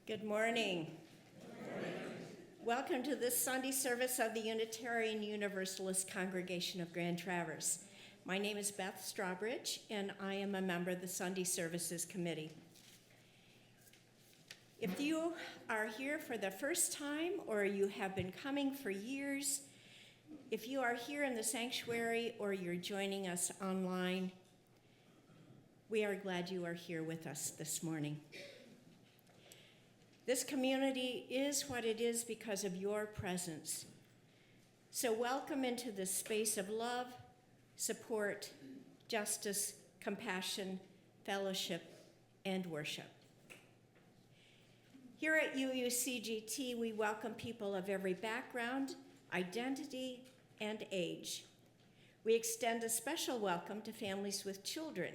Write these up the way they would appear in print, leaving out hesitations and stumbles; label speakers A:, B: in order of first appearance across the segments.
A: Good morning. Welcome to this Sunday service of the Unitarian Universalist congregation of Grand Traverse. My name is Beth Strawbridge, and I am a member of the Sunday Services Committee. If you are here for the first time or you have been coming for years, if you are here in the sanctuary or you're joining us online, we are glad you are here with us this morning. This community is what it is because of your presence. So welcome into this space of love, support, justice, compassion, fellowship, and worship. Here at UUCGT, we welcome people of every background, identity, and age. We extend a special welcome to families with children.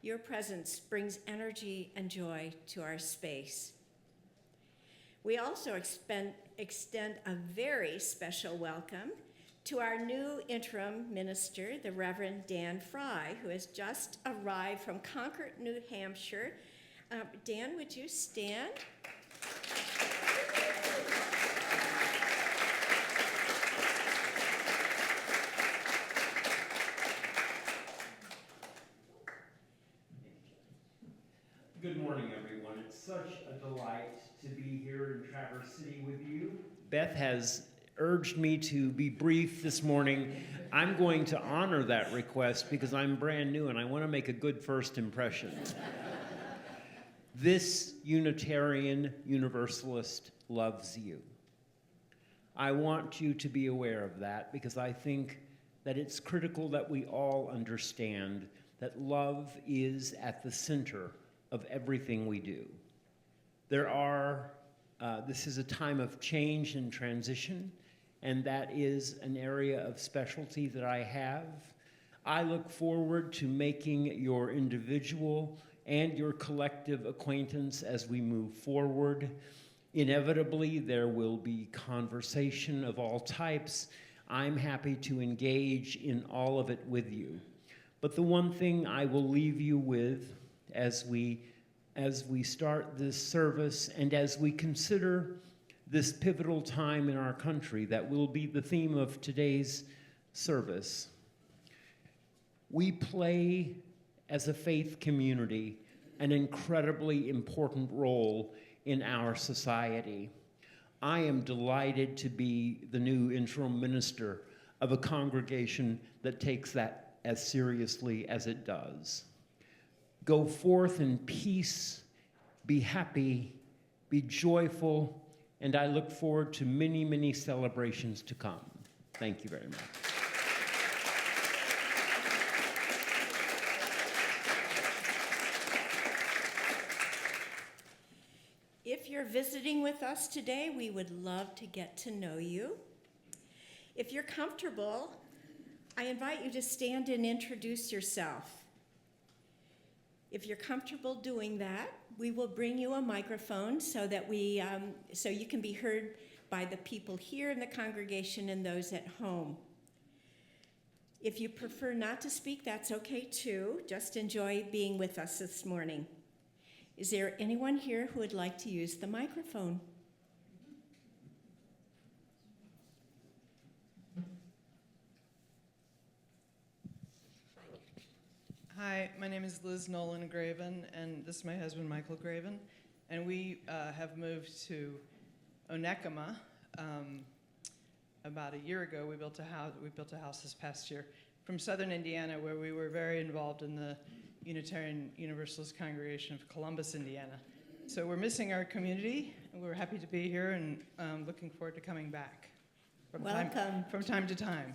A: Your presence brings energy and joy to our space. We also extend a very special welcome to our new interim minister, the Reverend Dan Fry, who has just arrived from Concord, New Hampshire. Dan, would you stand?
B: Good morning, everyone. It's such a delight to be here in Traverse City with you. Beth has urged me to be brief this morning. I'm going to honor that request because I'm brand new and I want to make a good first impression. This Unitarian Universalist loves you. I want you to be aware of that because I think that it's critical that we all understand that love is at the center of everything we do. This is a time of change and transition, and that is an area of specialty that I have. I look forward to making your individual and your collective acquaintance as we move forward. Inevitably, there will be conversation of all types. I'm happy to engage in all of it with you. But the one thing I will leave you with as we start this service and as we consider this pivotal time in our country that will be the theme of today's service. We play, as a faith community, an incredibly important role in our society. I am delighted to be the new interim minister of a congregation that takes that as seriously as it does. Go forth in peace, be happy, be joyful, and I look forward to many, many celebrations to come. Thank you very much.
A: If you're visiting with us today, we would love to get to know you. If you're comfortable, I invite you to stand and introduce yourself. If you're comfortable doing that, we will bring you a microphone so that so you can be heard by the people here in the congregation and those at home. If you prefer not to speak, that's okay too. Just enjoy being with us this morning. Is there anyone here who would like to use the microphone?
C: Hi, my name is Liz Nolan Graven, and this is my husband, Michael Graven. And we have moved to Onekama about a year ago. We built a house this past year from southern Indiana, where we were very involved in the Unitarian Universalist congregation of Columbus, Indiana. So we're missing our community, and we're happy to be here and looking forward to coming back from time to time.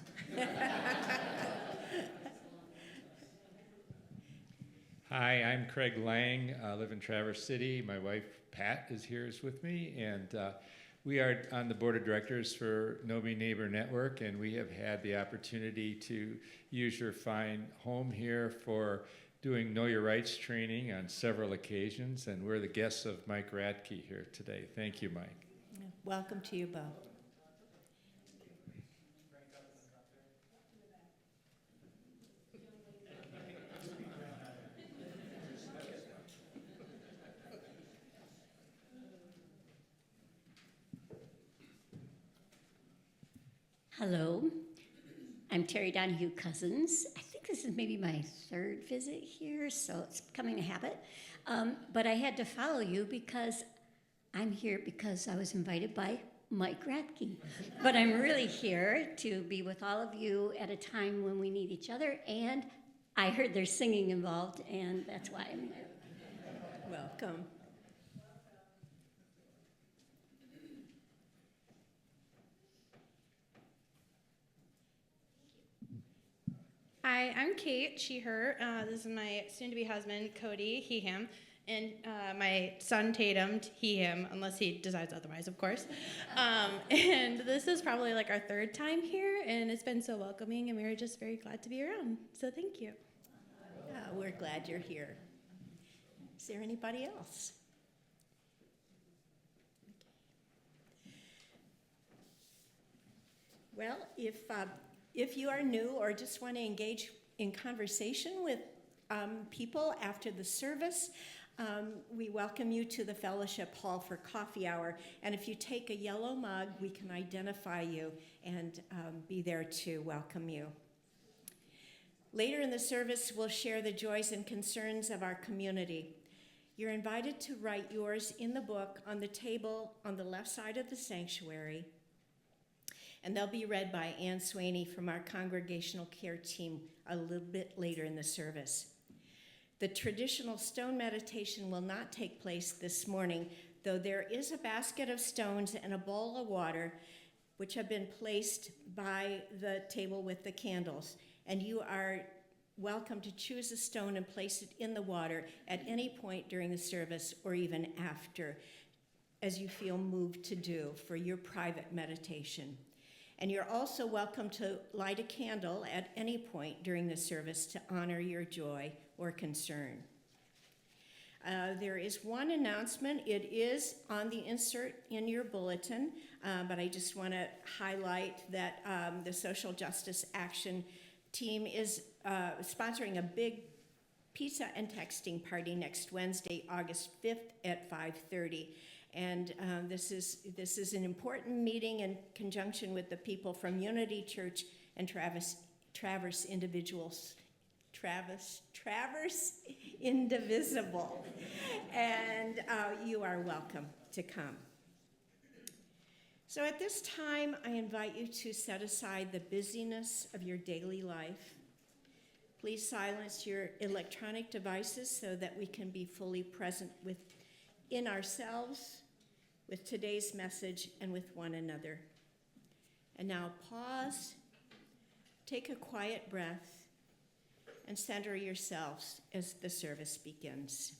D: Hi, I'm Craig Lang. I live in Traverse City. My wife, Pat, is here with me, and we are on the board of directors for Know Me Neighbor Network, and we have had the opportunity to use your fine home here for doing Know Your Rights training on several occasions, and we're the guests of Mike Radke here today. Thank you, Mike.
A: Welcome to you both.
E: Hello, I'm Terry Donahue Cousins. I think this is maybe my third visit here, so it's becoming a habit. But I had to follow you because I'm here because I was invited by Mike Radke. But I'm really here to be with all of you at a time when we need each other, and I heard there's singing involved, and that's why I'm here.
A: Welcome.
F: Hi, I'm Kate, she, her. This is my soon-to-be husband, Cody, he, him, and my son, Tatum, he, him, unless he decides otherwise, of course. And this is probably like our third time here, and it's been so welcoming, and we were just very glad to be around. So thank you.
A: We're glad you're here. Is there anybody else? Well, if you are new or just want to engage in conversation with people after the service, we welcome you to the fellowship hall for coffee hour. And if you take a yellow mug, we can identify you and be there to welcome you. Later in the service, we'll share the joys and concerns of our community. You're invited to write yours in the book on the table on the left side of the sanctuary, and they'll be read by Ann Swaney from our congregational care team a little bit later in the service. The traditional stone meditation will not take place this morning, though there is a basket of stones and a bowl of water which have been placed by the table with the candles. And you are welcome to choose a stone and place it in the water at any point during the service or even after, as you feel moved to do for your private meditation. And you're also welcome to light a candle at any point during the service to honor your joy or concern. There is one announcement. It is on the insert in your bulletin, but I just want to highlight that the Social Justice Action team is sponsoring a big pizza and texting party next Wednesday, August 5th at 5:30. And this is an important meeting in conjunction with the people from Unity Church and Traverse Indivisible. And you are welcome to come. So at this time, I invite you to set aside the busyness of your daily life. Please silence your electronic devices so that we can be fully present within ourselves, with today's message, and with one another. And now pause, take a quiet breath, and center yourselves as the service begins.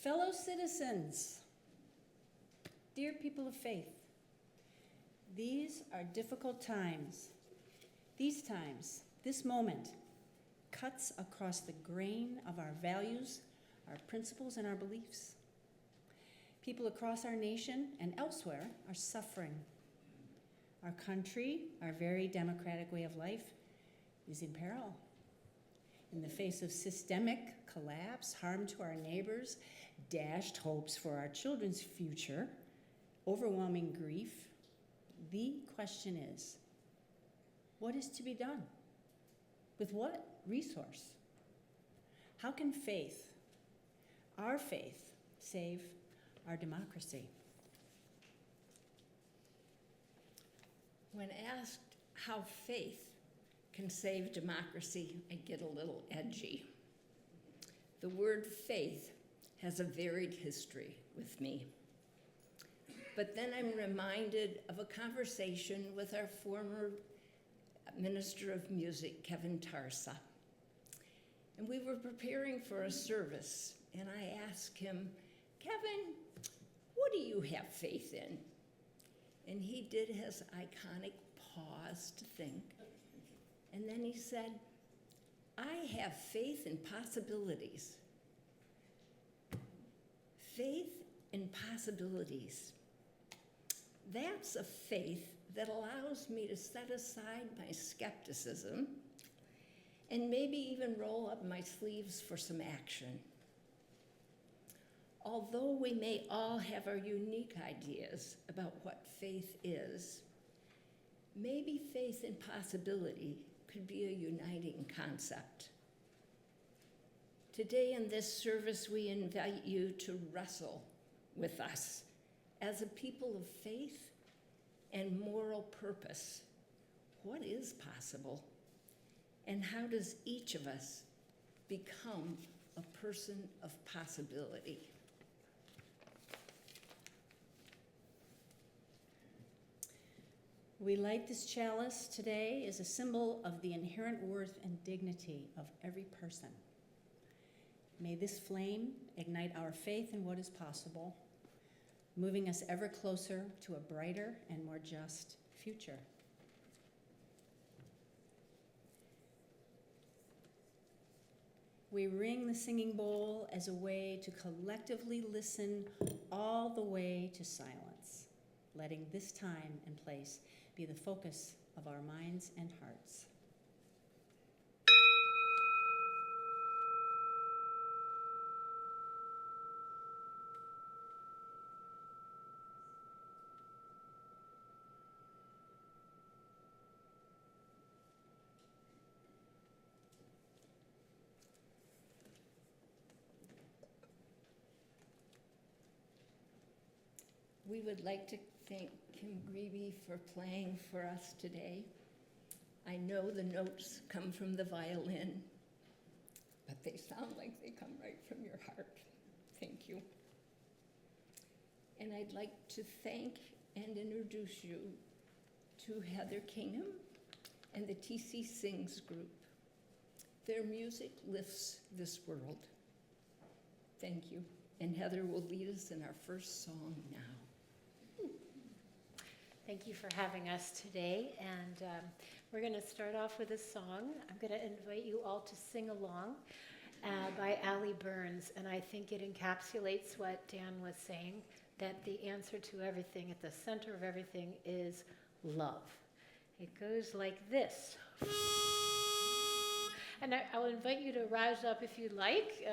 G: Fellow citizens, dear people of faith, these are difficult times. These times, this moment, cuts across the grain of our values, our principles, and our beliefs. People across our nation and elsewhere are suffering. Our country, our very democratic way of life, is in peril. In the face of systemic collapse, harm to our neighbors, dashed hopes for our children's future, overwhelming grief, the question is, what is to be done? With what resource? How can faith, our faith, save our democracy?
H: When asked how faith can save democracy, I get a little edgy. The word faith has a varied history with me. But then I'm reminded of a conversation with our former Minister of Music, Kevin Tarsa. And we were preparing for a service, and I asked him, Kevin, what do you have faith in? And he did his iconic pause to think. And then he said, I have faith in possibilities. Faith in possibilities. That's a faith that allows me to set aside my skepticism and maybe even roll up my sleeves for some action. Although we may all have our unique ideas about what faith is, maybe faith in possibility could be a uniting concept. Today in this service, we invite you to wrestle with us as a people of faith and moral purpose. What is possible? And how does each of us become a person of possibility?
G: We light this chalice today as a symbol of the inherent worth and dignity of every person. May this flame ignite our faith in what is possible, moving us ever closer to a brighter and more just future. We ring the singing bowl as a way to collectively listen all the way to silence, letting this time and place be the focus of our minds and hearts.
H: We would like to thank Kim Greeby for playing for us today. I know the notes come from the violin, but they sound like they come right from your heart. Thank you. And I'd like to thank and introduce you to Heather Kingham and the TC Sings group. Their music lifts this world. Thank you. And Heather will lead us in our first song now.
I: Thank you for having us today, and we're going to start off with a song. I'm going to invite you all to sing along by Allie Burns, and I think it encapsulates what Dan was saying, that the answer to everything, at the center of everything, is love. It goes like this. And I will invite you to rise up if you like.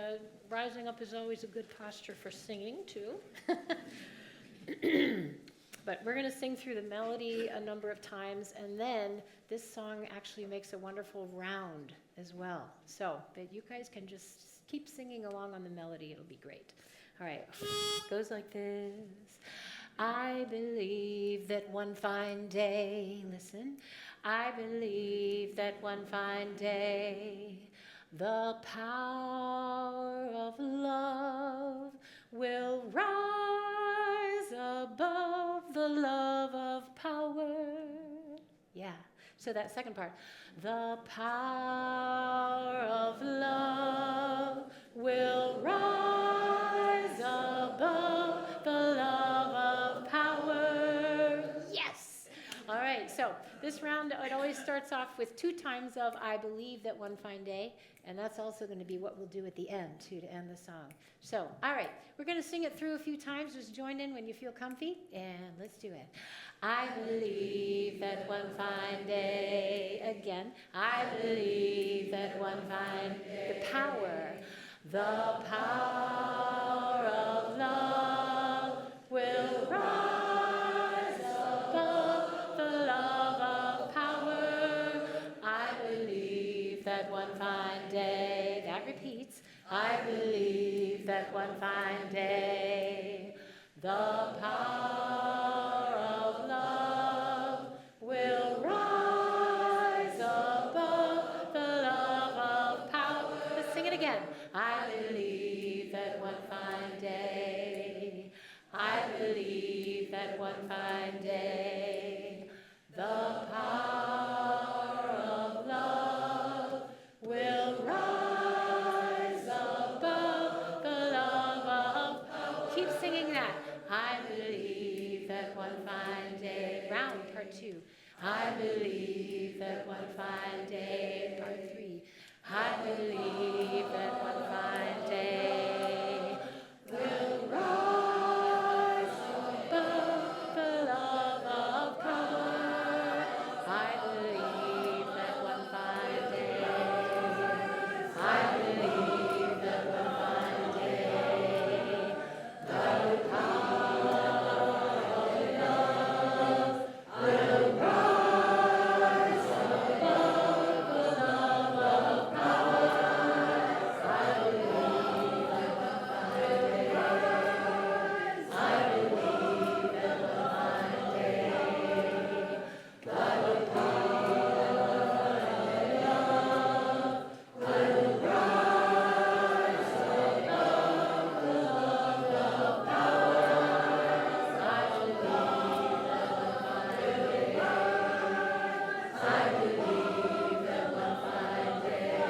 I: Rising up is always a good posture for singing, too. But we're going to sing through the melody a number of times, and then this song actually makes a wonderful round as well. So, but you guys can just keep singing along on the melody. It'll be great. All right. It goes like this. I believe that one fine day, listen, I believe that one fine day, the power of love will rise above the love of power. Yeah, so that second part. The power of love will rise This round, it always starts off with 2 times of I believe that one fine day, and that's also going to be what we'll do at the end, too, to end the song. So, all right, we're going to sing it through a few times. Just join in when you feel comfy, and let's do it. I believe that one fine day, again, I believe that one fine day, the power of love will rise above the love of power. I believe that one fine day, that repeats, I believe that one fine day, the power of love will rise above the love of power. Let's sing it again. I believe that one fine day, I believe that one fine day, the power of love will rise above the love of power. Keep singing that. I believe that one fine day, round part 2. I believe that one fine day, part 3. I believe that one fine day will rise above the love of power. I believe that one fine day, I believe that one fine day, the power of love will rise above the love of power. I believe that one fine day, I believe that one fine day, the power of love will rise above the love of power. I believe that one fine day, I believe that one fine day,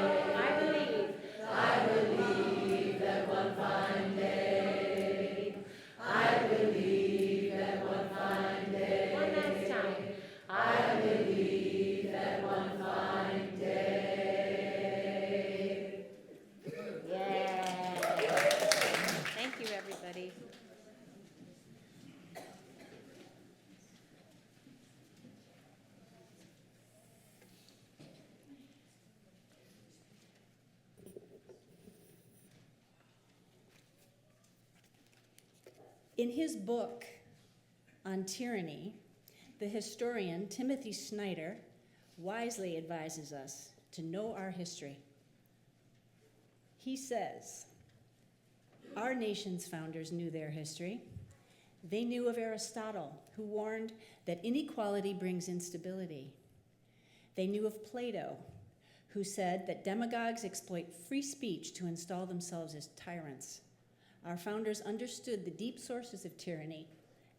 I: I believe that one fine day, I believe that one fine day. One last time. I believe that one fine day. Yeah. Thank you, everybody.
G: In his book on tyranny, the historian Timothy Snyder wisely advises us to know our history. He says, our nation's founders knew their history. They knew of Aristotle, who warned that inequality brings instability. They knew of Plato, who said that demagogues exploit free speech to install themselves as tyrants. Our founders understood the deep sources of tyranny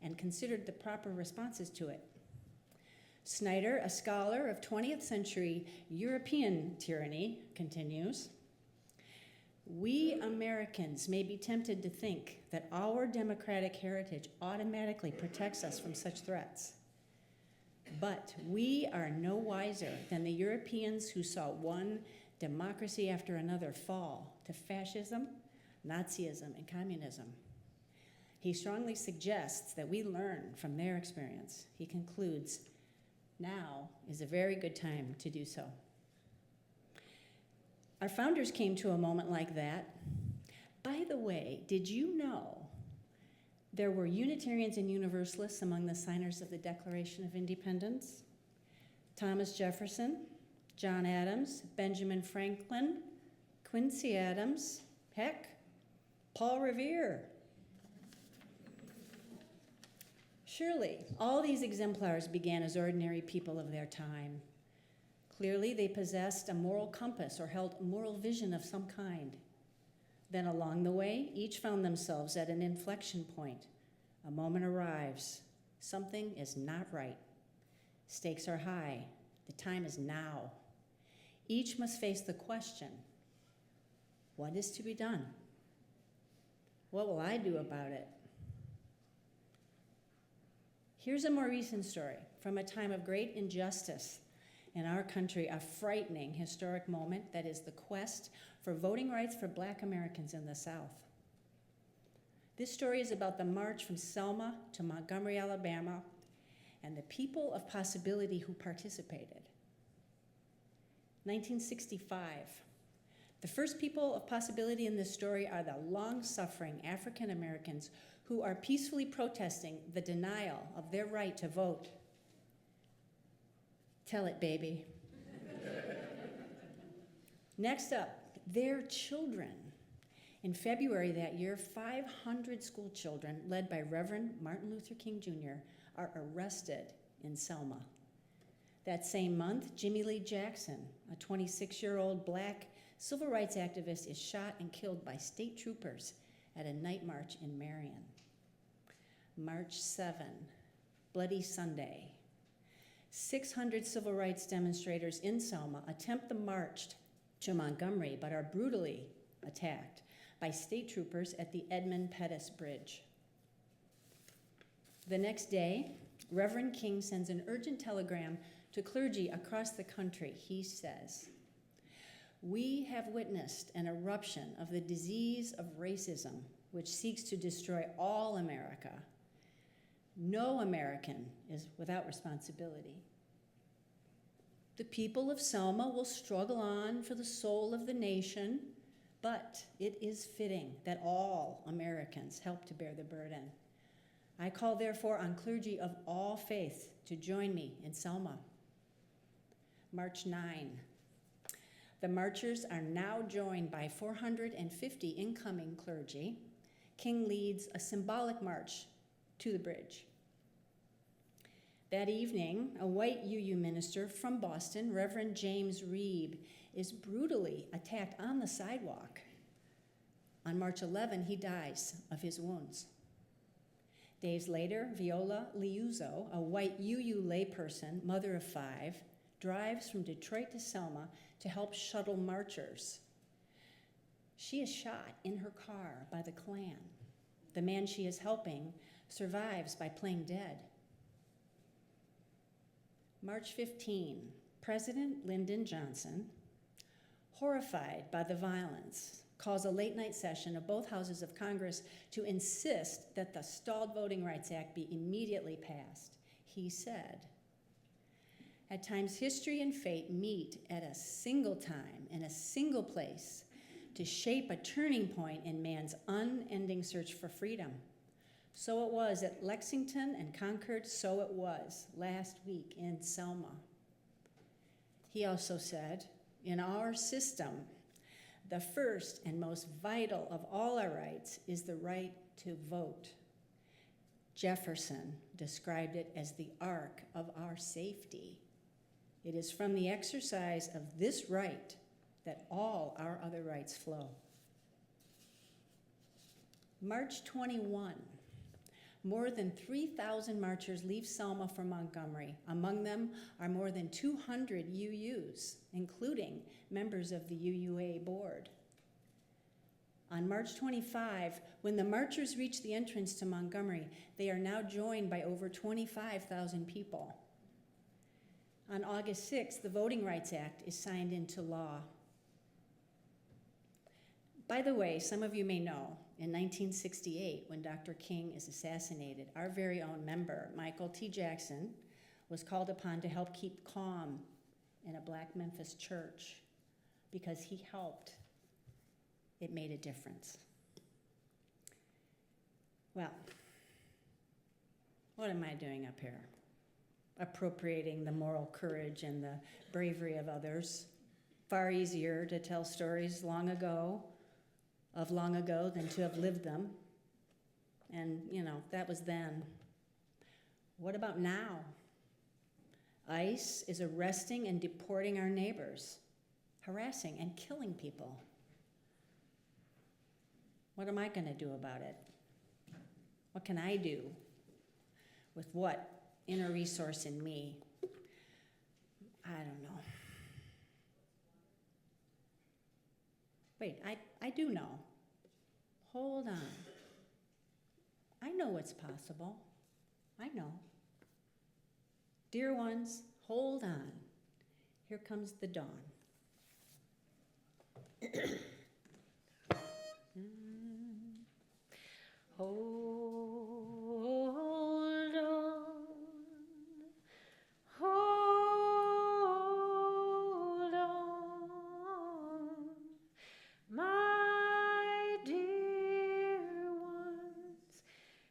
G: and considered the proper responses to it. Snyder, a scholar of 20th century European tyranny, continues, we Americans may be tempted to think that our democratic heritage automatically protects us from such threats. But we are no wiser than the Europeans who saw one democracy after another fall to fascism, Nazism, and communism. He strongly suggests that we learn from their experience. He concludes, now is a very good time to do so. Our founders came to a moment like that. By the way, did you know there were Unitarians and Universalists among the signers of the Declaration of Independence? Thomas Jefferson, John Adams, Benjamin Franklin, Quincy Adams, heck, Paul Revere. Surely, all these exemplars began as ordinary people of their time. Clearly, they possessed a moral compass or held a moral vision of some kind. Then along the way, each found themselves at an inflection point. A moment arrives. Something is not right. Stakes are high. The time is now. Each must face the question, what is to be done? What will I do about it? Here's a more recent story from a time of great injustice in our country, a frightening historic moment that is the quest for voting rights for Black Americans in the South. This story is about the march from Selma to Montgomery, Alabama, and the people of possibility who participated. 1965. The first people of possibility in this story are the long-suffering African Americans who are peacefully protesting the denial of their right to vote. Tell it, baby. Next up, their children. In February that year, 500 school children, led by Reverend Martin Luther King Jr., are arrested in Selma. That same month, Jimmy Lee Jackson, a 26-year-old Black civil rights activist, is shot and killed by state troopers at a night march in Marion. March 7, Bloody Sunday. 600 civil rights demonstrators in Selma attempt the march to Montgomery, but are brutally attacked by state troopers at the Edmund Pettus Bridge. The next day, Reverend King sends an urgent telegram to clergy across the country. He says, "We have witnessed an eruption of the disease of racism, which seeks to destroy all America. No American is without responsibility. The people of Selma will struggle on for the soul of the nation, but it is fitting that all Americans help to bear the burden. I call therefore on clergy of all faiths to join me in Selma." March 9. The marchers are now joined by 450 incoming clergy. King leads a symbolic march to the bridge. That evening, a white UU minister from Boston, Reverend James Reeb, is brutally attacked on the sidewalk. On March 11, he dies of his wounds. Days later, Viola Liuzzo, a white UU layperson, mother of 5, drives from Detroit to Selma to help shuttle marchers. She is shot in her car by the Klan. The man she is helping survives by playing dead. March 15, President Lyndon Johnson, horrified by the violence, calls a late-night session of both houses of Congress to insist that the Stalled Voting Rights Act be immediately passed. He said, "At times, history and fate meet at a single time in a single place to shape a turning point in man's unending search for freedom. So it was at Lexington and Concord, so it was last week in Selma." He also said, "In our system, the first and most vital of all our rights is the right to vote. Jefferson described it as the ark of our safety. It is from the exercise of this right that all our other rights flow." March 21, more than 3,000 marchers leave Selma for Montgomery. Among them are more than 200 UUs, including members of the UUA board. On March 25, when the marchers reach the entrance to Montgomery, they are now joined by over 25,000 people. On August 6th, the Voting Rights Act is signed into law. By the way, some of you may know, in 1968, when Dr. King is assassinated, our very own member, Michael T. Jackson, was called upon to help keep calm in a Black Memphis church. Because he helped, it made a difference. Well, what am I doing up here? Appropriating the moral courage and the bravery of others. Far easier to tell stories of long ago than to have lived them. And, that was then. What about now? ICE is arresting and deporting our neighbors, harassing and killing people. What am I going to do about it? What can I do with what inner resource in me? I don't know. Wait, I do know. Hold on. I know what's possible. I know. Dear ones, hold on. Here comes the dawn.
I: Hold on, hold on, my dear ones,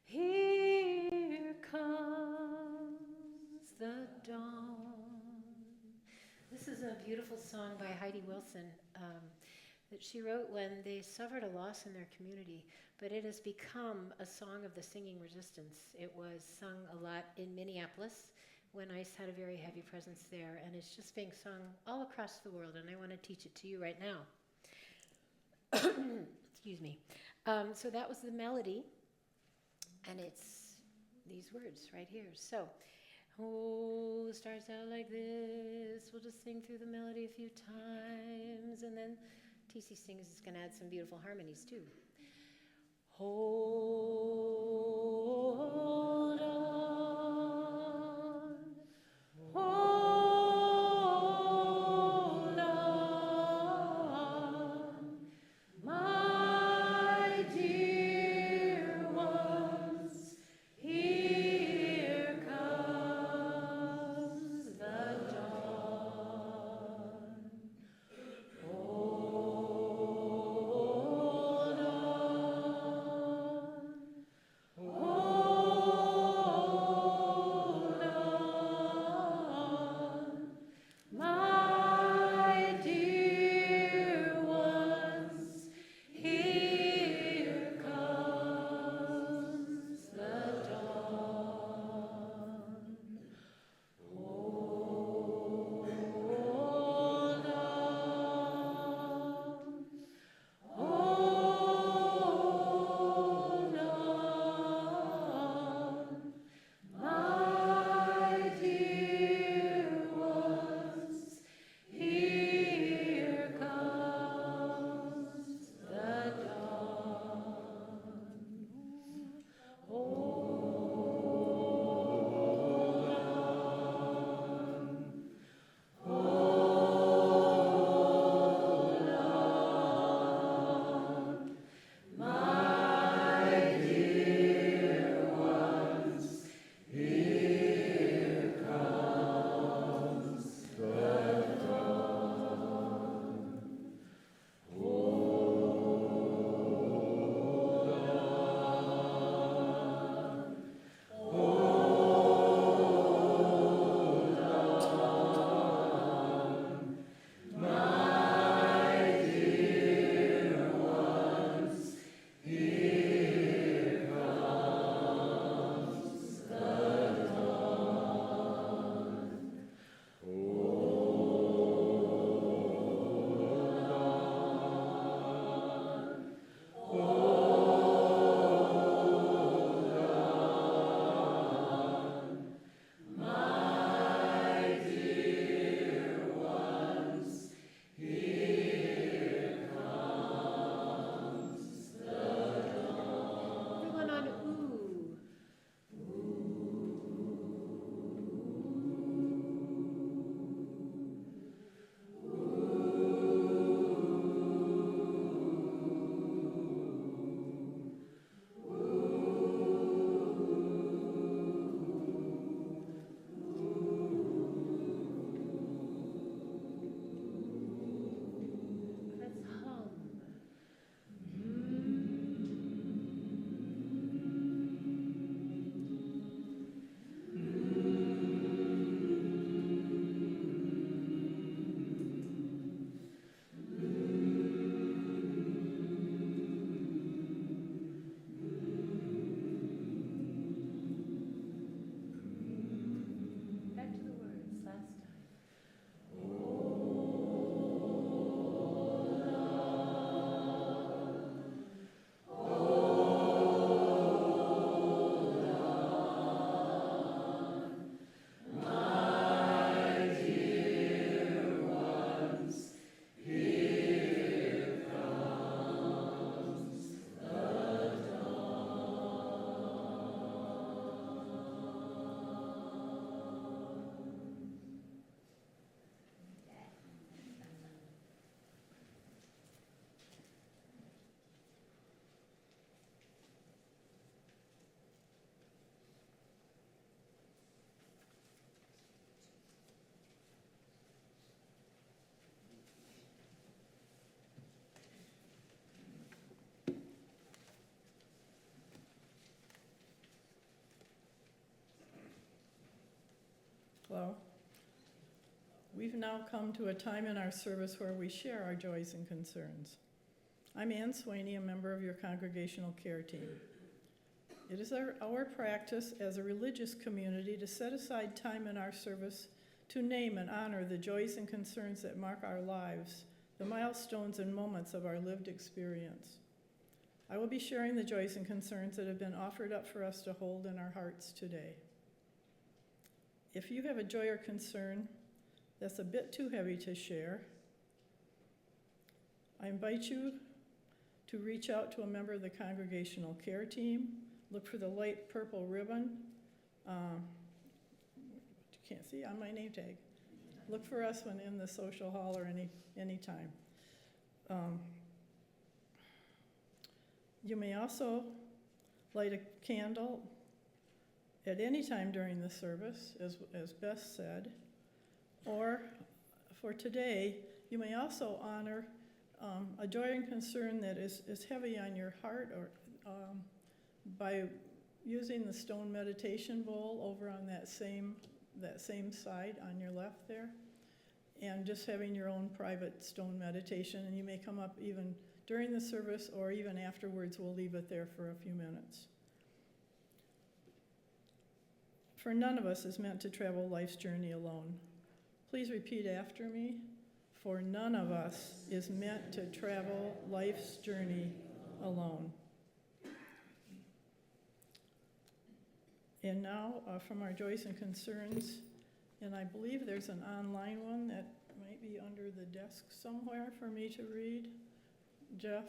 I: here comes the dawn. This is a beautiful song by Heidi Wilson that she wrote when they suffered a loss in their community, but it has become a song of the singing resistance. It was sung a lot in Minneapolis when ICE had a very heavy presence there, and it's just being sung all across the world, and I want to teach it to you right now. Excuse me. So that was the melody, and it's these words right here. So, oh, starts out like this. We'll just sing through the melody a few times, and then TC Sings is going to add some beautiful harmonies too. Hold on, hold on, my dear ones, here comes the dawn. Hold on,
J: we've now come to a time in our service where we share our joys and concerns. I'm Ann Swaney, a member of your congregational care team. It is our practice as a religious community to set aside time in our service to name and honor the joys and concerns that mark our lives, the milestones and moments of our lived experience. I will be sharing the joys and concerns that have been offered up for us to hold in our hearts today. If you have a joy or concern that's a bit too heavy to share, I invite you to reach out to a member of the congregational care team. Look for the light purple ribbon. You can't see on my name tag. Look for us when in the social hall or any time. You may also light a candle at any time during the service, as Beth said. Or for today, you may also honor a joy and concern that is heavy on your heart, or by using the stone meditation bowl over on that same side on your left there, and just having your own private stone meditation. And you may come up even during the service or even afterwards. We'll leave it there for a few minutes. For none of us is meant to travel life's journey alone. Please repeat after me. For none of us is meant to travel life's journey alone. And now from our joys and concerns, and I believe there's an online one that might be under the desk somewhere for me to read. Jeff?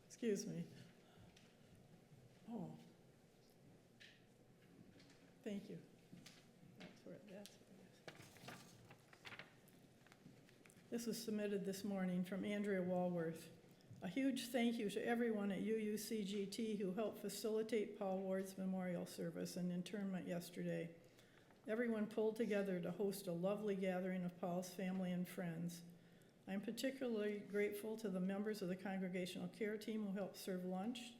J: Excuse me. Oh. Thank you. That's where it is. This was submitted this morning from Andrea Walworth. A huge thank you to everyone at UUCGT who helped facilitate Paul Ward's memorial service and interment yesterday. Everyone pulled together to host a lovely gathering of Paul's family and friends. I'm particularly grateful to the members of the congregational care team who helped serve lunch,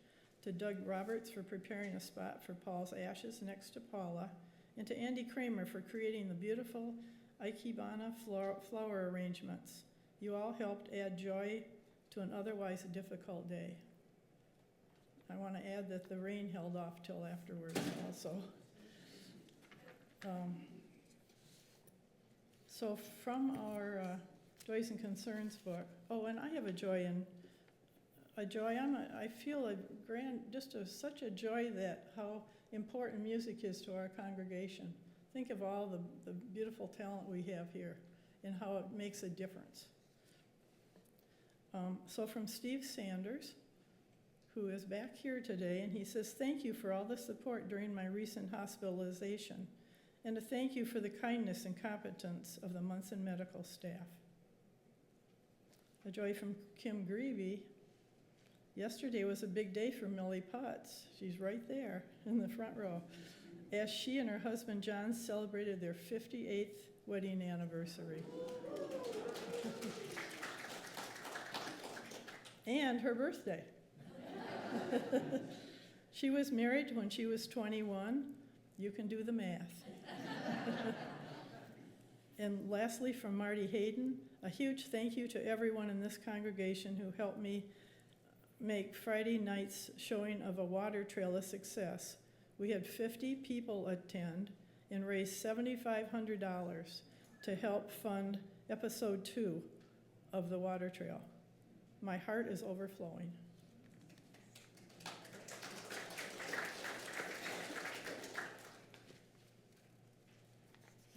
J: to Doug Roberts for preparing a spot for Paul's ashes next to Paula, and to Andy Kramer for creating the beautiful Ikebana flower arrangements. You all helped add joy to an otherwise difficult day. I want to add that the rain held off till afterwards also. So from our Joys and Concerns book, oh, and I have a joy in I feel such a joy that how important music is to our congregation. Think of all the beautiful talent we have here and how it makes a difference. So from Steve Sanders, who is back here today, and he says, thank you for all the support during my recent hospitalization, and a thank you for the kindness and competence of the Munson medical staff. A joy from Kim Greavy. Yesterday was a big day for Millie Potts. She's right there in the front row, as she and her husband John celebrated their 58th wedding anniversary. And her birthday. She was married when she was 21. You can do the math. And lastly, from Marty Hayden, a huge thank you to everyone in this congregation who helped me make Friday night's showing of a water trail a success. We had 50 people attend and raised $7,500 to help fund episode 2 of the water trail. My heart is overflowing.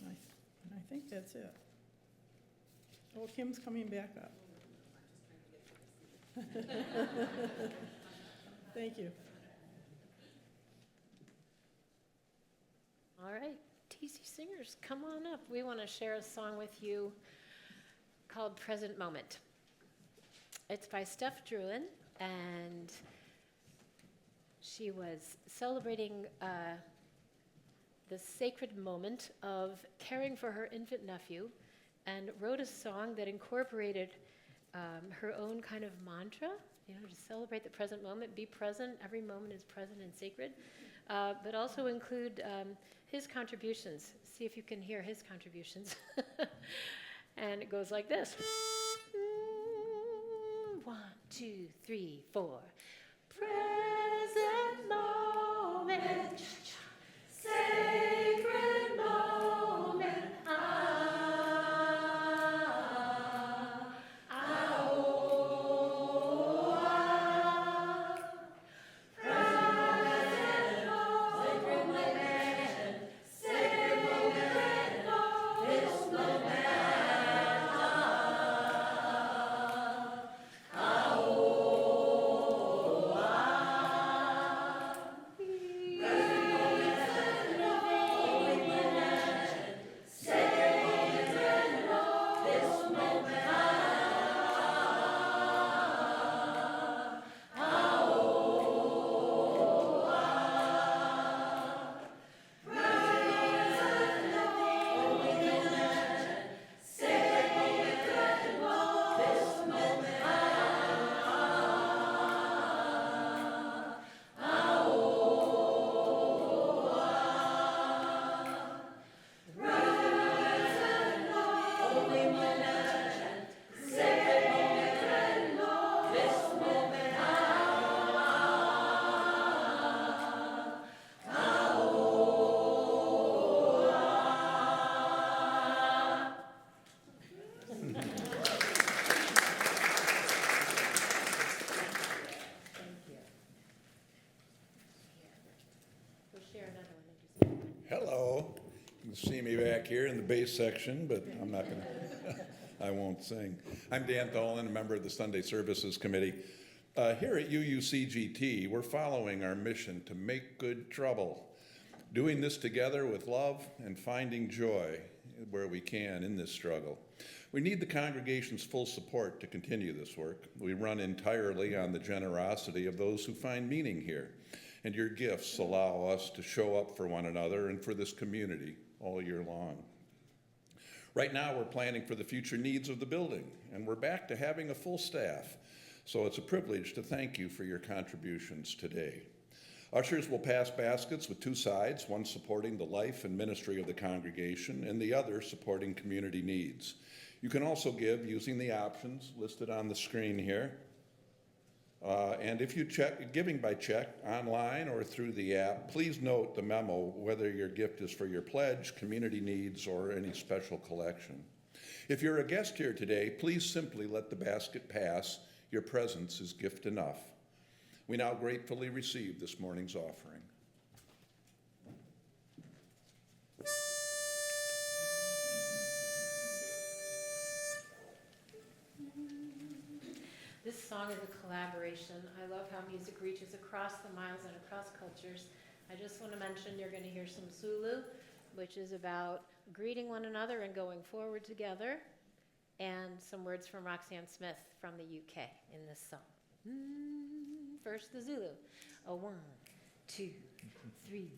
J: And I think that's it. Oh, Kim's coming back up. Thank you.
I: All right, TC Singers, come on up. We want to share a song with you called Present Moment. It's by Steph Druin, and she was celebrating the sacred moment of caring for her infant nephew and wrote a song that incorporated her own kind of mantra, to celebrate the present moment, be present, every moment is present and sacred, but also include his contributions. See if you can hear his contributions. And it goes like this. 1, 2, 3, 4. Present moment, sacred moment.
K: Hello. You can see me back here in the bass section, but I'm not going to, I won't sing. I'm Dan Tholen, a member of the Sunday Services Committee. Here at UUCGT, we're following our mission to make good trouble, doing this together with love and finding joy where we can in this struggle. We need the congregation's full support to continue this work. We run entirely on the generosity of those who find meaning here, and your gifts allow us to show up for one another and for this community all year long. Right now, we're planning for the future needs of the building, and we're back to having a full staff, so it's a privilege to thank you for your contributions today. Ushers will pass baskets with two sides, one supporting the life and ministry of the congregation and the other supporting community needs. You can also give using the options listed on the screen here. And if you check giving by check online or through the app, please note the memo whether your gift is for your pledge, community needs, or any special collection. If you're a guest here today, please simply let the basket pass. Your presence is gift enough. We now gratefully receive this morning's offering.
I: This song is a collaboration. I love how music reaches across the miles and across cultures. I just want to mention you're going to hear some Zulu, which is about greeting one another and going forward together, and some words from Roxanne Smith from the UK in this song. First the Zulu. 1, 2, 3,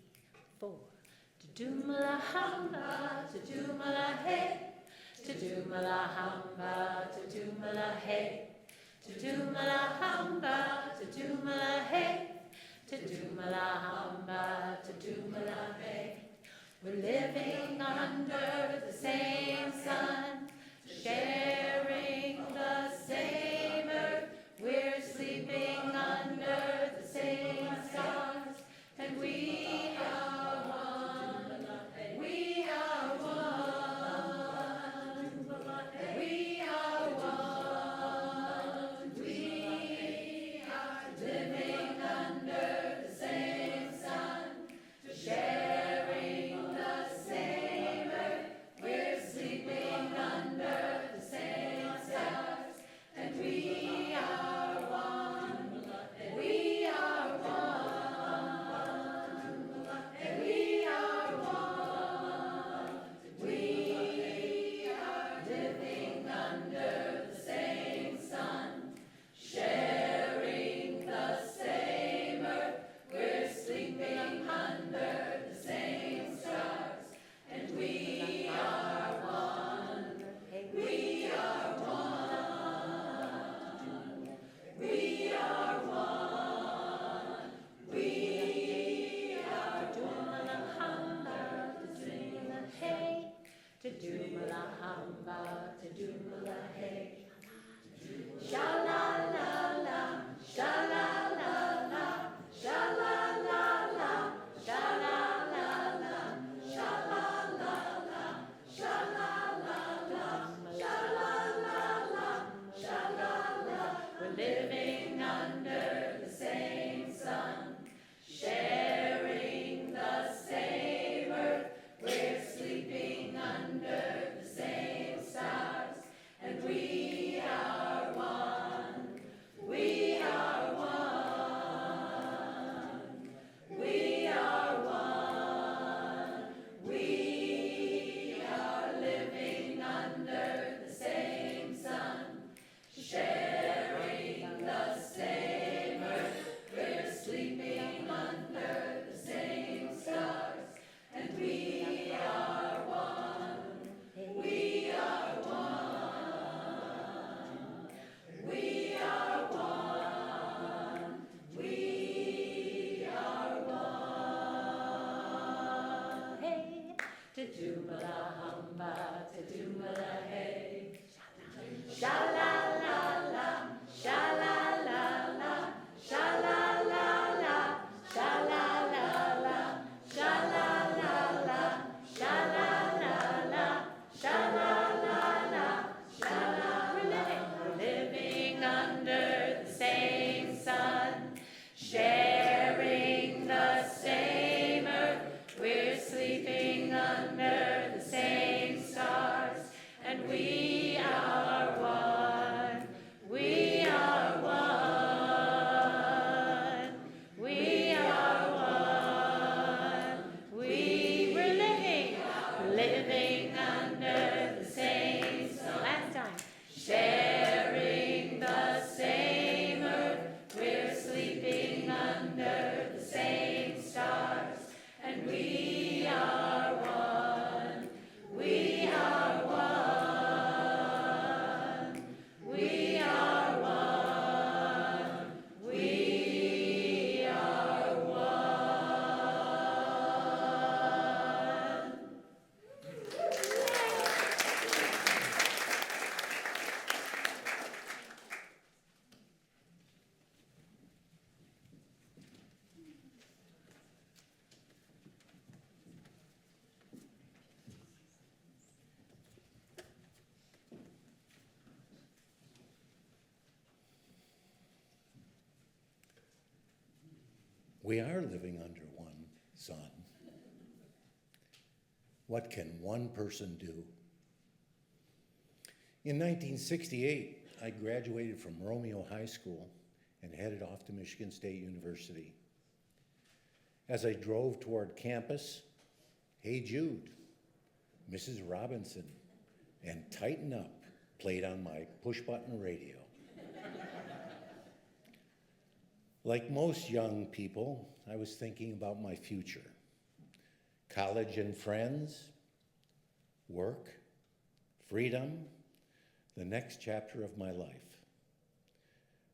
I: 4. Tudumala hamba, tudumala hey, tudumala hamba, tudumala hey. Tudumala hamba, tudumala hey, tudumala hamba, tudumala hey. We're living under the same sun, sharing the same earth. We're sleeping under the same stars, and we are one. We are one. We are one. We are living under the same sun, sharing the same earth. We're sleeping under
L: Living under the same sun, sharing the same earth. We're sleeping under the same stars, and we are one. We are one. We are one. We're living under the same sun.
I: Last time.
L: Sharing the same earth, we're sleeping under the same stars, and we are one. We are one. We are one. We are one.
M: We are living under one sun. What can one person do? In 1968, I graduated from Romeo High School and headed off to Michigan State University. As I drove toward campus, Hey Jude, Mrs. Robinson, and Tighten Up played on my push-button radio. Like most young people, I was thinking about my future. College and friends, work, freedom, the next chapter of my life.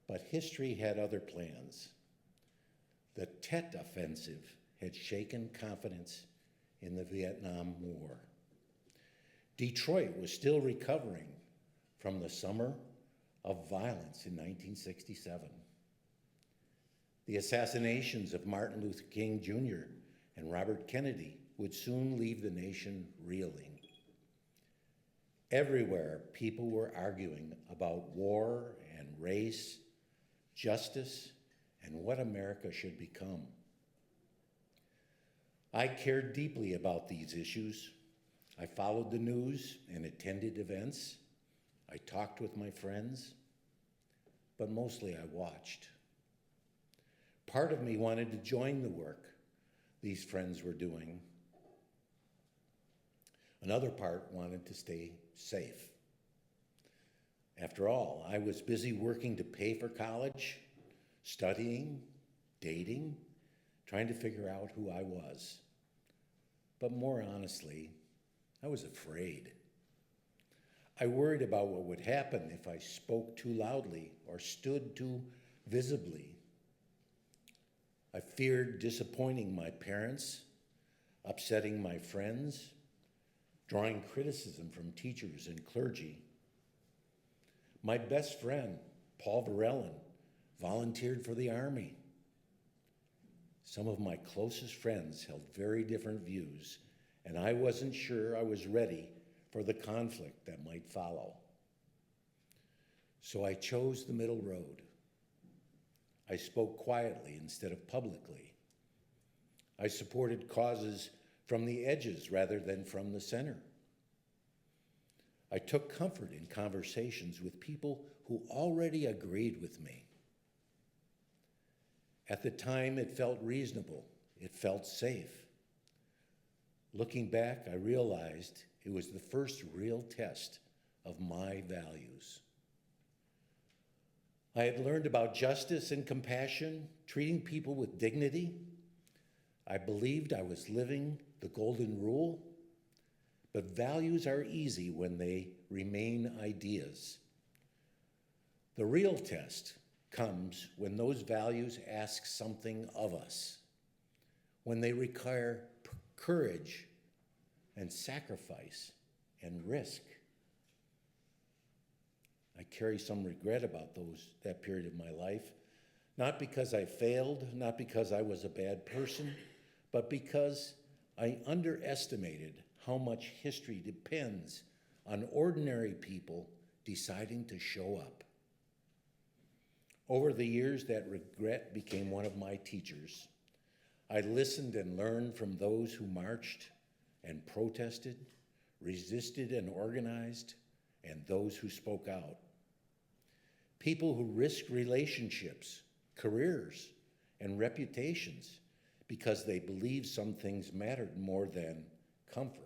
M: But history had other plans. The Tet Offensive had shaken confidence in the Vietnam War. Detroit was still recovering from the summer of violence in 1967. The assassinations of Martin Luther King Jr. and Robert Kennedy would soon leave the nation reeling. Everywhere, people were arguing about war and race, justice, and what America should become. I cared deeply about these issues. I followed the news and attended events. I talked with my friends, but mostly I watched. Part of me wanted to join the work these friends were doing. Another part wanted to stay safe. After all, I was busy working to pay for college, studying, dating, trying to figure out who I was. But more honestly, I was afraid. I worried about what would happen if I spoke too loudly or stood too visibly. I feared disappointing my parents, upsetting my friends, drawing criticism from teachers and clergy. My best friend, Paul Varellin, volunteered for the Army. Some of my closest friends held very different views, and I wasn't sure I was ready for the conflict that might follow. So I chose the middle road. I spoke quietly instead of publicly. I supported causes from the edges rather than from the center. I took comfort in conversations with people who already agreed with me. At the time, it felt reasonable. It felt safe. Looking back, I realized it was the first real test of my values. I had learned about justice and compassion, treating people with dignity. I believed I was living the golden rule, but values are easy when they remain ideas. The real test comes when those values ask something of us, when they require courage and sacrifice and risk. I carry some regret about that period of my life, not because I failed, not because I was a bad person, but because I underestimated how much history depends on ordinary people deciding to show up. Over the years, that regret became one of my teachers. I listened and learned from those who marched and protested, resisted and organized, and those who spoke out. People who risked relationships, careers, and reputations because they believed some things mattered more than comfort.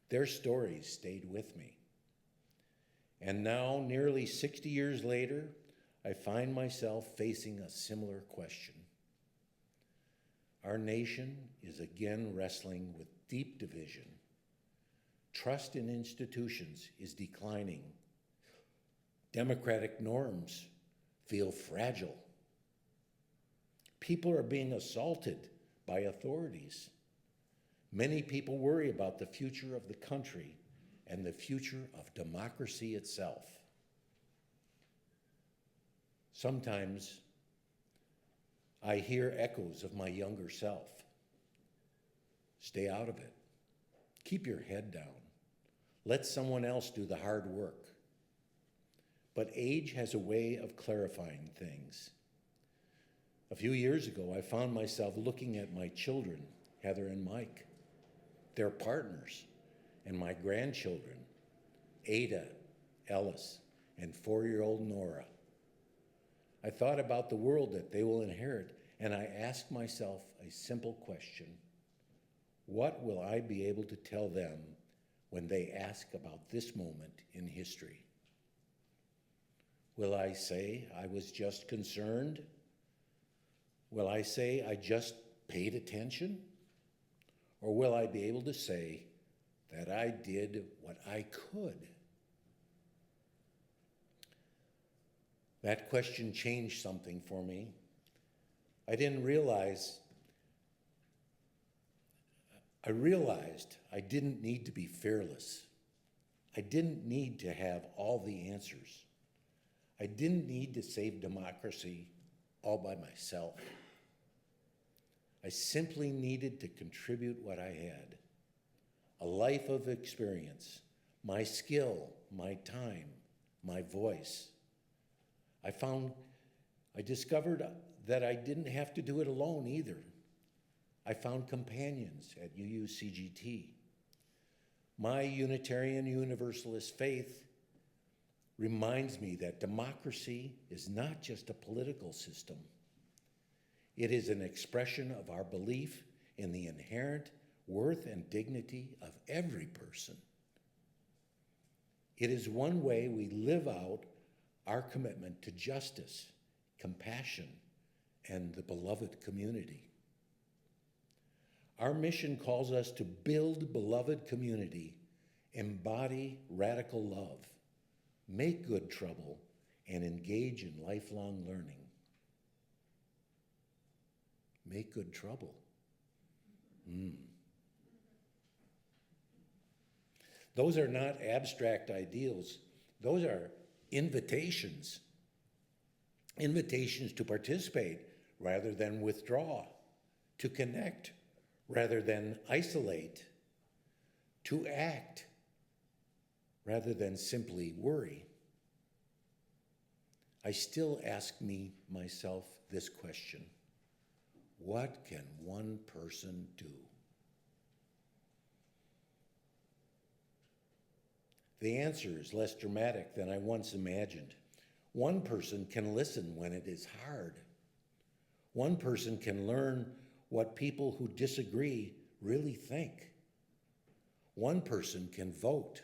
M: Their stories stayed with me. And now, nearly 60 years later, I find myself facing a similar question. Our nation is again wrestling with deep division. Trust in institutions is declining. Democratic norms feel fragile. People are being assaulted by authorities. Many people worry about the future of the country and the future of democracy itself. Sometimes I hear echoes of my younger self. Stay out of it. Keep your head down. Let someone else do the hard work. But age has a way of clarifying things. A few years ago, I found myself looking at my children, Heather and Mike, their partners, and my grandchildren, Ada, Ellis, and 4-year-old Nora. I thought about the world that they will inherit, and I asked myself a simple question. What will I be able to tell them when they ask about this moment in history? Will I say I was just concerned? Will I say I just paid attention? Or will I be able to say that I did what I could? That question changed something for me. I realized I didn't need to be fearless. I didn't need to have all the answers. I didn't need to save democracy all by myself. I simply needed to contribute what I had. A life of experience, my skill, my time, my voice. I discovered that I didn't have to do it alone either. I found companions at UUCGT. My Unitarian Universalist faith reminds me that democracy is not just a political system. It is an expression of our belief in the inherent worth and dignity of every person. It is one way we live out our commitment to justice, compassion, and the beloved community. Our mission calls us to build beloved community, embody radical love, make good trouble, and engage in lifelong learning. Make good trouble. Those are not abstract ideals. Those are invitations. Invitations to participate rather than withdraw, to connect rather than isolate, to act rather than simply worry. I still ask myself this question: what can one person do? The answer is less dramatic than I once imagined. One person can listen when it is hard. One person can learn what people who disagree really think. One person can vote.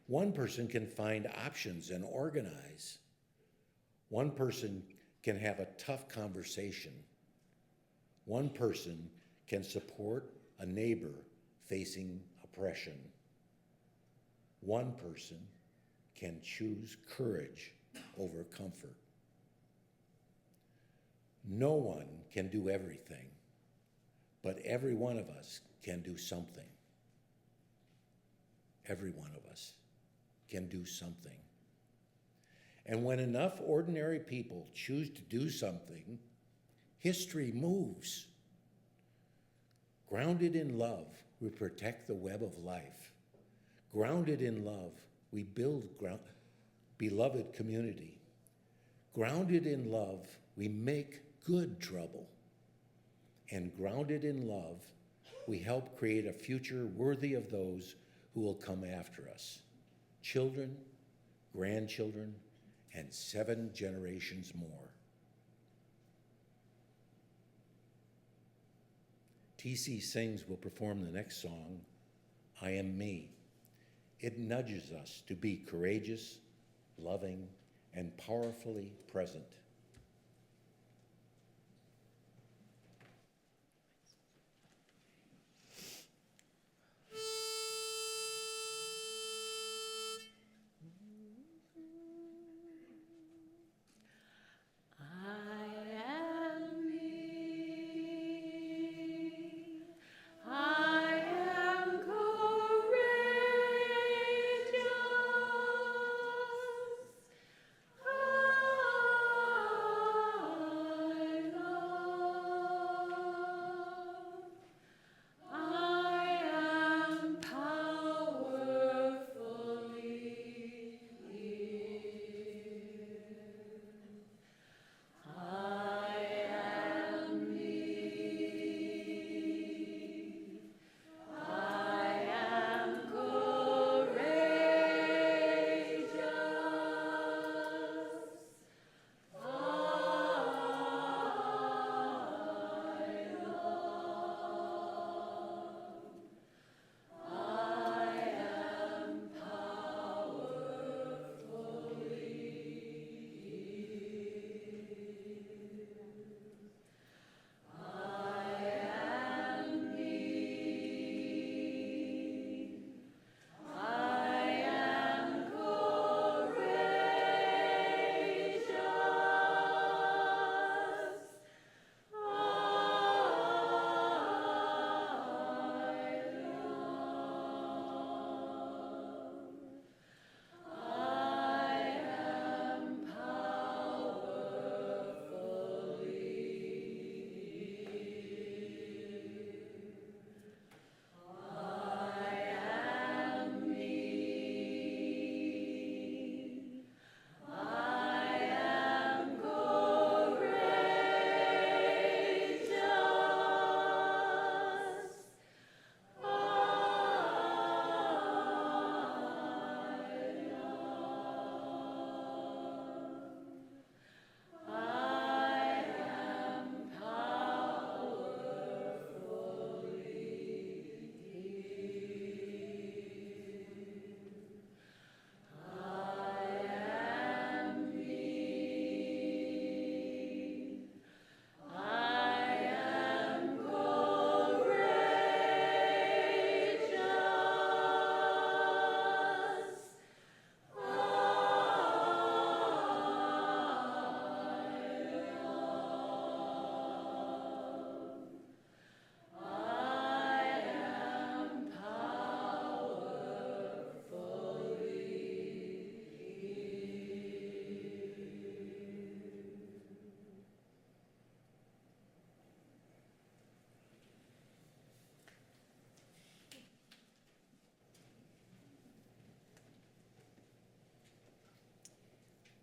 M: One person can find options and organize. One person can have a tough conversation. One person can support a neighbor facing oppression. One person can choose courage over comfort. No one can do everything, but every one of us can do something. Every one of us can do something. And when enough ordinary people choose to do something, history moves. Grounded in love, we protect the web of life. Grounded in love, we build beloved community. Grounded in love, we make good trouble. And grounded in love, we help create a future worthy of those who will come after us. Children, grandchildren, and 7 generations more. TC Sings will perform the next song, I Am Me. It nudges us to be courageous, loving, and powerfully present.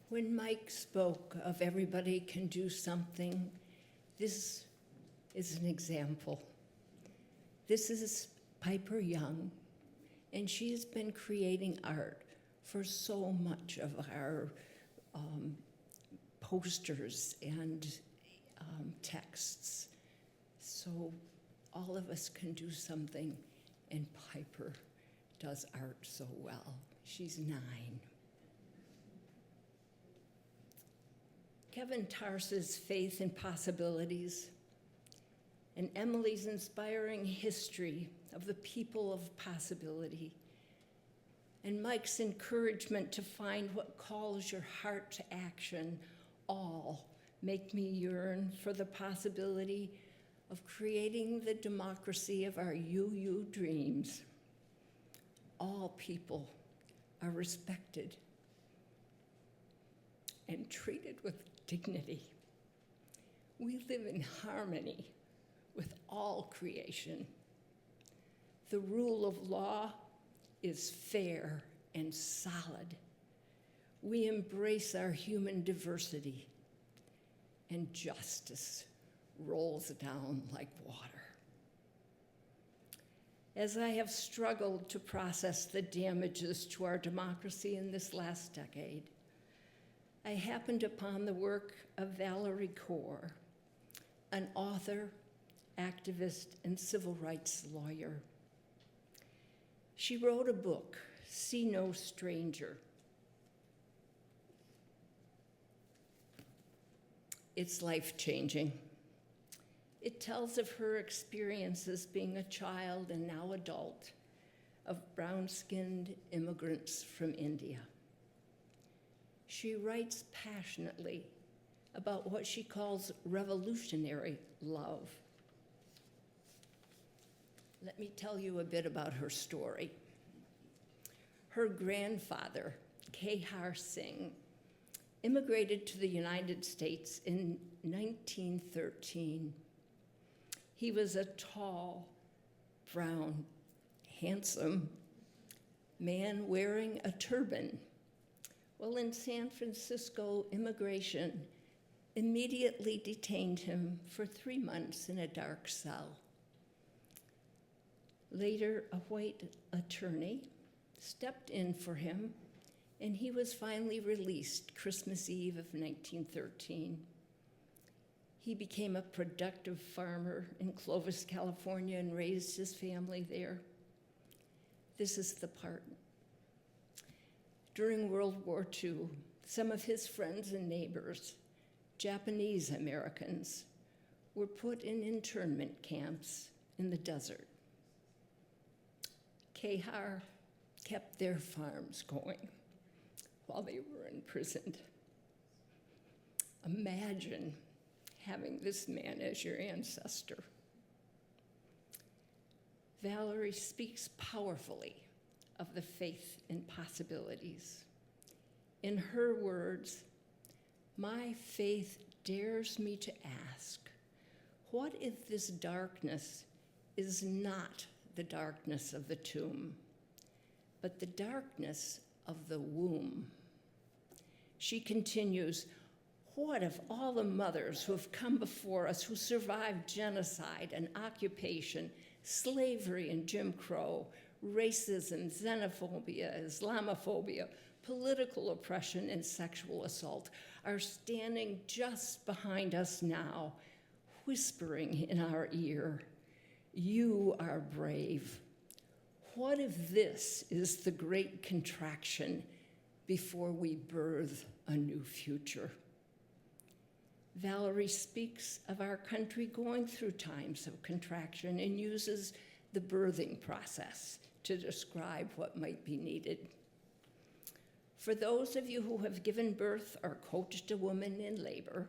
H: When Mike spoke of everybody can do something, this is an example. This is Piper Young, and she has been creating art for so much of our posters and texts. So all of us can do something, and Piper does art so well. She's 9. Kevin Tarse's Faith in Possibilities, and Emily's inspiring history of the people of possibility, and Mike's encouragement to find what calls your heart to action, all make me yearn for the possibility of creating the democracy of our UU dreams. All people are respected. and treated with dignity. We live in harmony with all creation. The rule of law is fair and solid. We embrace our human diversity, and justice rolls down like water. As I have struggled to process the damages to our democracy in this last decade, I happened upon the work of Valerie Kaur, an author, activist, and civil rights lawyer. She wrote a book, See No Stranger. It's life-changing. It tells of her experiences being a child and now adult of brown-skinned immigrants from India. She writes passionately about what she calls revolutionary love. Let me tell you a bit about her story. Her grandfather, Kehar Singh, immigrated to the United States in 1913. He was a tall, brown, handsome man wearing a turban. Well, in San Francisco, immigration immediately detained him for 3 months in a dark cell. Later, a white attorney stepped in for him, and he was finally released Christmas Eve of 1913. He became a productive farmer in Clovis, California, and raised his family there. This is the part. During World War II, some of his friends and neighbors, Japanese Americans, were put in internment camps in the desert. Kehar kept their farms going while they were imprisoned. Imagine having this man as your ancestor. Valerie speaks powerfully of the faith and possibilities. In her words, my faith dares me to ask, what if this darkness is not the darkness of the tomb, but the darkness of the womb? She continues, what if all the mothers who have come before us, who survived genocide and occupation, slavery and Jim Crow, racism, xenophobia, Islamophobia, political oppression, and sexual assault, are standing just behind us now, whispering in our ear, you are brave. What if this is the great contraction before we birth a new future? Valerie speaks of our country going through times of contraction and uses the birthing process to describe what might be needed. For those of you who have given birth or coached a woman in labor,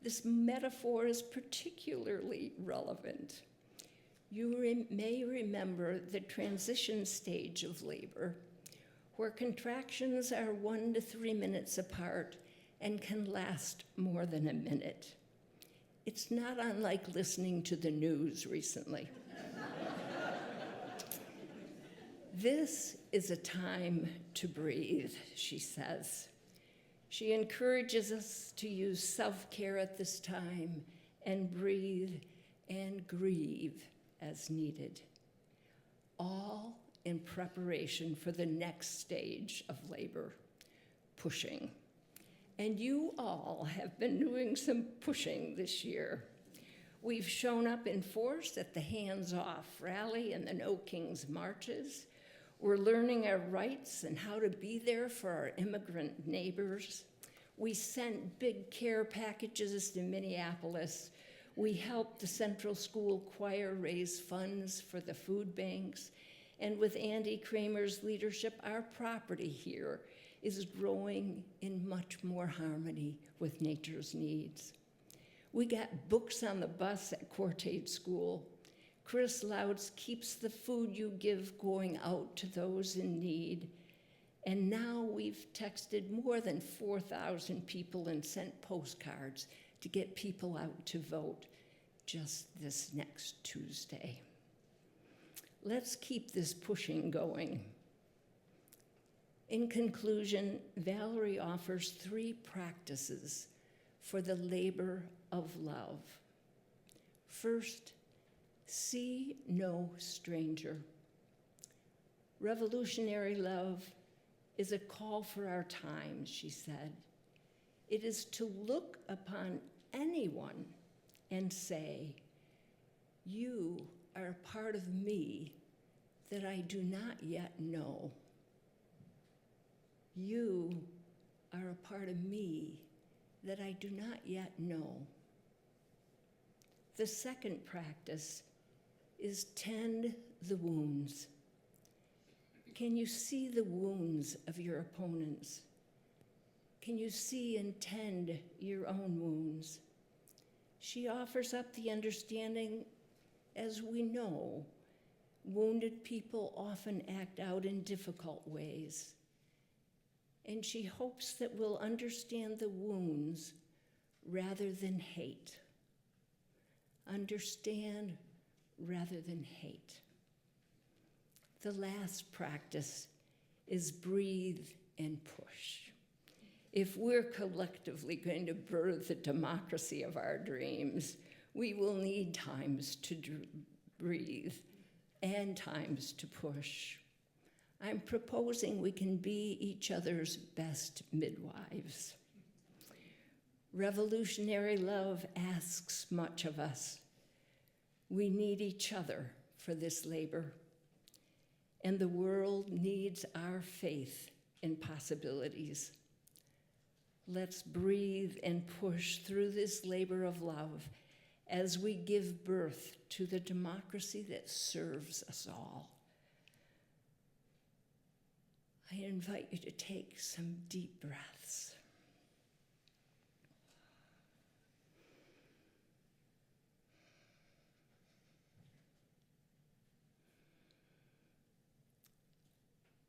H: this metaphor is particularly relevant. You may remember the transition stage of labor, where contractions are 1 to 3 minutes apart and can last more than a minute. It's not unlike listening to the news recently. This is a time to breathe, she says. She encourages us to use self-care at this time and breathe and grieve as needed, all in preparation for the next stage of labor, pushing. And you all have been doing some pushing this year. We've shown up in force at the Hands Off rally and the No Kings marches. We're learning our rights and how to be there for our immigrant neighbors. We sent big care packages to Minneapolis. We helped the Central School Choir raise funds for the food banks. And with Andy Kramer's leadership, our property here is growing in much more harmony with nature's needs. We got books on the bus at Quartet School. Chris Louds keeps the food you give going out to those in need. And now we've texted more than 4,000 people and sent postcards to get people out to vote just this next Tuesday. Let's keep this pushing going. In conclusion, Valerie offers 3 practices for the labor of love. First, see no stranger. Revolutionary love is a call for our times, she said. It is to look upon anyone and say, you are a part of me that I do not yet know. You are a part of me that I do not yet know. The second practice is tend the wounds. Can you see the wounds of your opponents? Can you see and tend your own wounds? She offers up the understanding, as we know, wounded people often act out in difficult ways. And she hopes that we'll understand the wounds rather than hate. Understand rather than hate. The last practice is breathe and push. If we're collectively going to birth the democracy of our dreams, we will need times to breathe and times to push. I'm proposing we can be each other's best midwives. Revolutionary love asks much of us. We need each other for this labor, and the world needs our faith in possibilities. Let's breathe and push through this labor of love as we give birth to the democracy that serves us all. I invite you to take some deep breaths.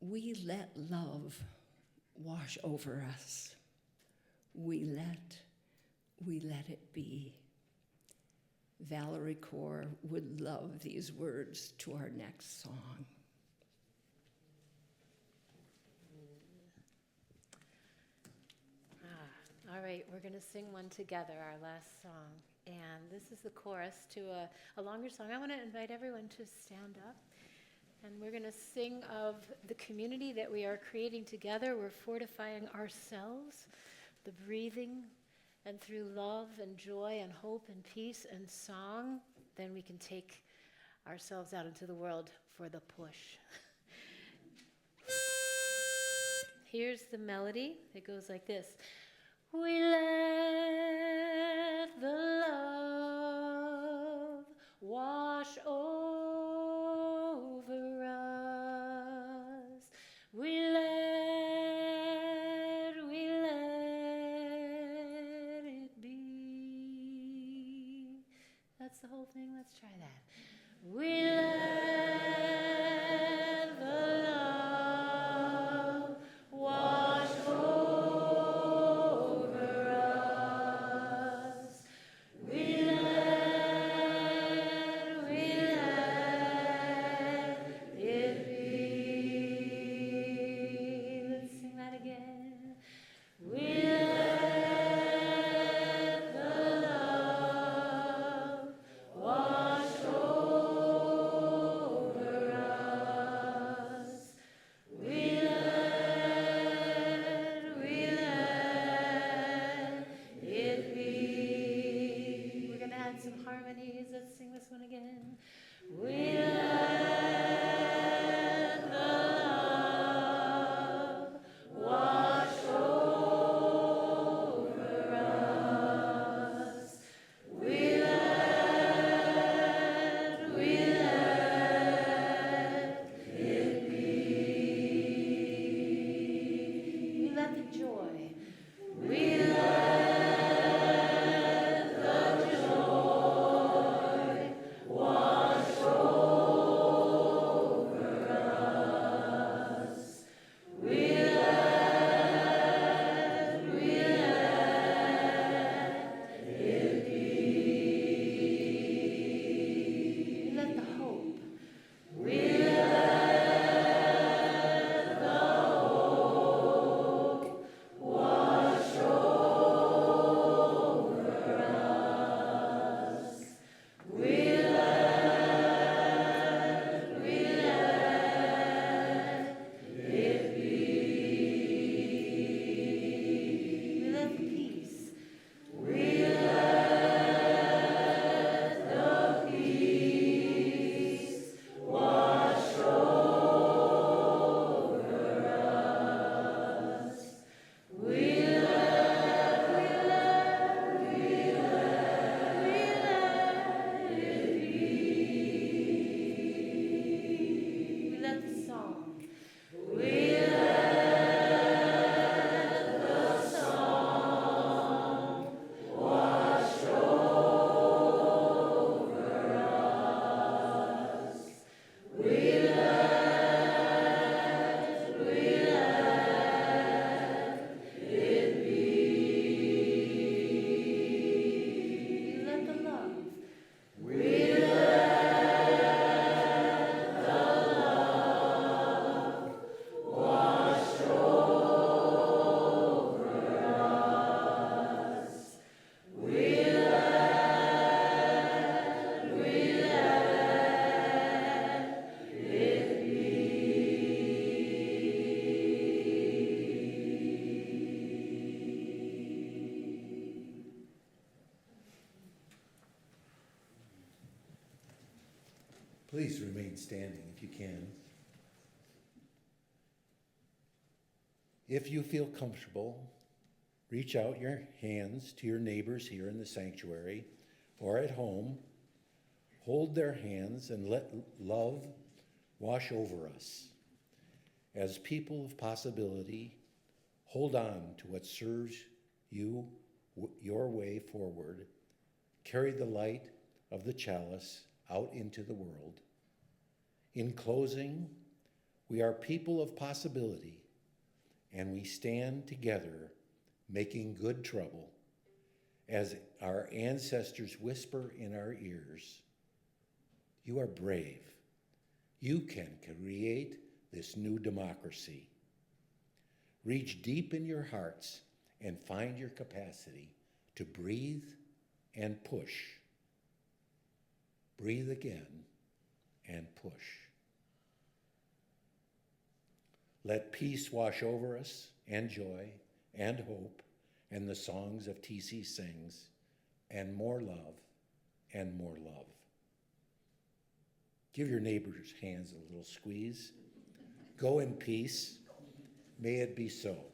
H: We let love wash over us. We let it be. Valerie Kaur would love these words to our next song.
I: All right, we're going to sing one together, our last song. And this is the chorus to a longer song. I want to invite everyone to stand up. And we're going to sing of the community that we are creating together. We're fortifying ourselves, the breathing, and through love and joy and hope and peace and song, then we can take ourselves out into the world for the push. Here's the melody. It goes like this. We let the love wash over us. We let it be. That's the whole thing. Let's try that. We let the love wash over us. We let
M: Please remain standing if you can. If you feel comfortable, reach out your hands to your neighbors here in the sanctuary or at home. Hold their hands and let love wash over us. As people of possibility, hold on to what serves you, your way forward. Carry the light of the chalice out into the world. In closing, we are people of possibility, and we stand together making good trouble as our ancestors whisper in our ears, "You are brave. You can create this new democracy." Reach deep in your hearts and find your capacity to breathe and push. Breathe again and push. Let peace wash over us, and joy, and hope, and the songs of TC sings, and more love, and more love. Give your neighbor's hands a little squeeze. Go in peace. May it be so.